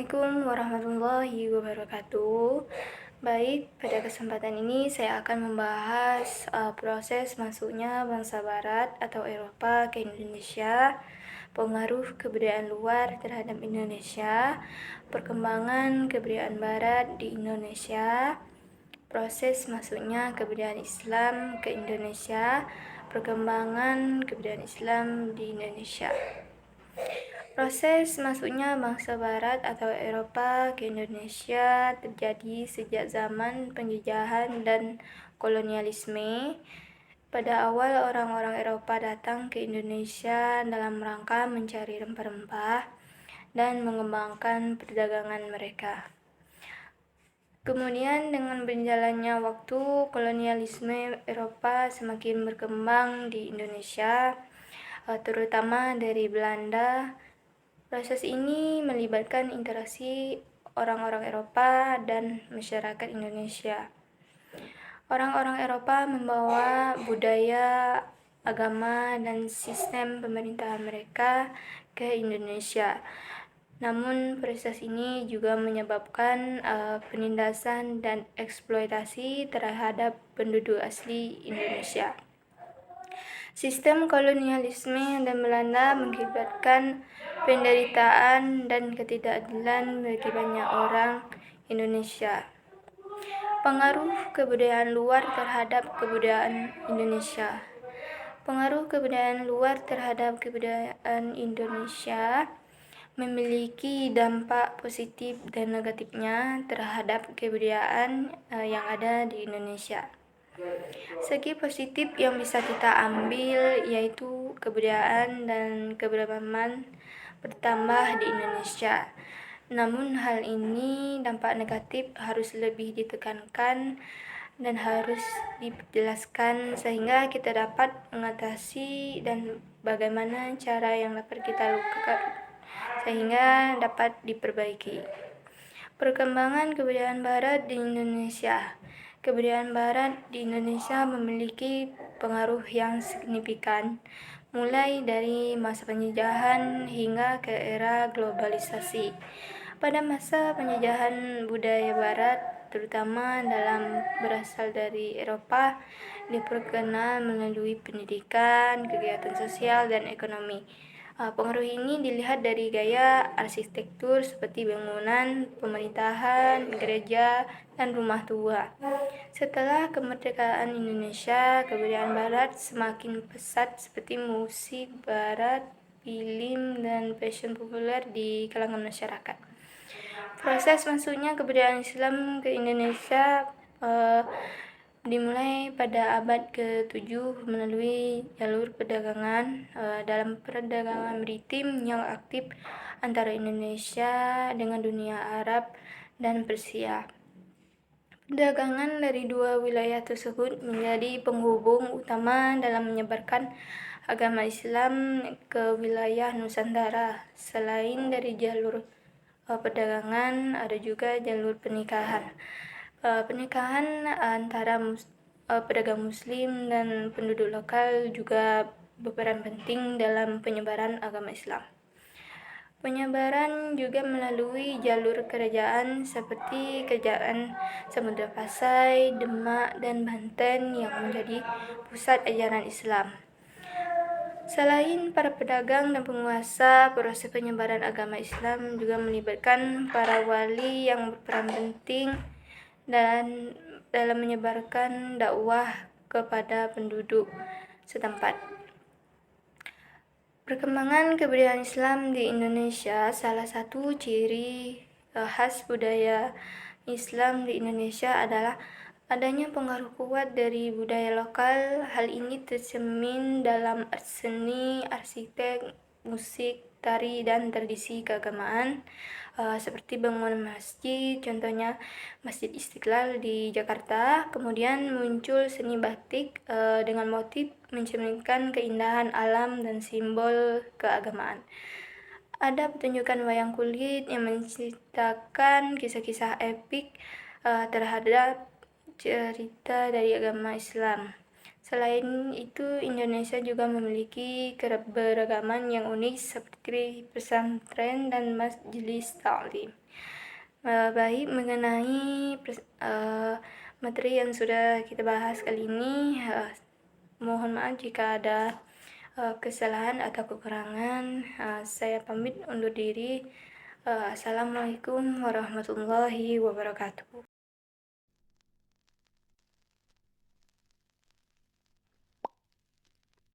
Assalamualaikum warahmatullahi wabarakatuh. Baik, pada kesempatan ini saya akan membahas proses masuknya bangsa Barat atau Eropa ke Indonesia, pengaruh kebudayaan luar terhadap Indonesia, perkembangan kebudayaan Barat di Indonesia, proses masuknya kebudayaan Islam ke Indonesia, perkembangan kebudayaan Islam di Indonesia. Proses masuknya bangsa Barat atau Eropa ke Indonesia terjadi sejak zaman penjajahan dan kolonialisme. Pada awal orang-orang Eropa datang ke Indonesia dalam rangka mencari rempah-rempah dan mengembangkan perdagangan mereka. Kemudian dengan berjalannya waktu, kolonialisme Eropa semakin berkembang di Indonesia, terutama dari Belanda. Proses ini melibatkan interaksi orang-orang Eropa dan masyarakat Indonesia. Orang-orang Eropa membawa budaya, agama, dan sistem pemerintahan mereka ke Indonesia. Namun proses ini juga menyebabkan penindasan dan eksploitasi terhadap penduduk asli Indonesia. Sistem kolonialisme dan Belanda mengakibatkan penderitaan dan ketidakadilan bagi banyak orang Indonesia. Pengaruh kebudayaan luar terhadap kebudayaan Indonesia. Pengaruh kebudayaan luar terhadap kebudayaan Indonesia memiliki dampak positif dan negatifnya terhadap kebudayaan yang ada di Indonesia. Segi positif yang bisa kita ambil yaitu kebudayaan dan keberagaman bertambah di Indonesia. Namun hal ini dampak negatif harus lebih ditekankan dan harus dijelaskan sehingga kita dapat mengatasi dan bagaimana cara yang dapat kita lakukan sehingga dapat diperbaiki. Perkembangan kebudayaan Barat di Indonesia. Kebudayaan Barat di Indonesia memiliki pengaruh yang signifikan, mulai dari masa penjajahan hingga ke era globalisasi. Pada masa penjajahan budaya Barat, terutama dalam berasal dari Eropa, diperkenal melalui pendidikan, kegiatan sosial, dan ekonomi. Pengaruh ini dilihat dari gaya arsitektur seperti bangunan, pemerintahan, gereja, dan rumah tua. Setelah kemerdekaan Indonesia, kebudayaan Barat semakin pesat seperti musik Barat, film, dan fashion populer di kalangan masyarakat. Proses masuknya kebudayaan Islam ke Indonesia dimulai pada abad ke-7 melalui jalur perdagangan dalam perdagangan maritim yang aktif antara Indonesia dengan dunia Arab dan Persia. Perdagangan dari dua wilayah tersebut menjadi penghubung utama dalam menyebarkan agama Islam ke wilayah Nusantara. Selain dari jalur perdagangan, ada juga jalur pernikahan. Pernikahan antara pedagang muslim dan penduduk lokal juga berperan penting dalam penyebaran agama Islam. Penyebaran juga melalui jalur kerajaan seperti Kerajaan Samudra Pasai, Demak, dan Banten yang menjadi pusat ajaran Islam. Selain para pedagang dan penguasa, proses penyebaran agama Islam juga melibatkan para wali yang berperan penting dan dalam menyebarkan dakwah kepada penduduk setempat. Perkembangan kebudayaan Islam di Indonesia, salah satu ciri khas budaya Islam di Indonesia adalah adanya pengaruh kuat dari budaya lokal. Hal ini tercermin dalam seni, arsitek, musik, tari, dan tradisi keagamaan seperti bangunan masjid, contohnya Masjid Istiqlal di Jakarta. Kemudian muncul seni batik dengan motif mencerminkan keindahan alam dan simbol keagamaan. Ada pertunjukan wayang kulit yang menceritakan kisah-kisah epik terhadap cerita dari agama Islam. Selain itu, Indonesia juga memiliki keberagaman yang unik seperti pesantren dan majelis taklim. Baik mengenai materi yang sudah kita bahas kali ini, mohon maaf jika ada kesalahan atau kekurangan. Saya pamit undur diri. Assalamualaikum warahmatullahi wabarakatuh.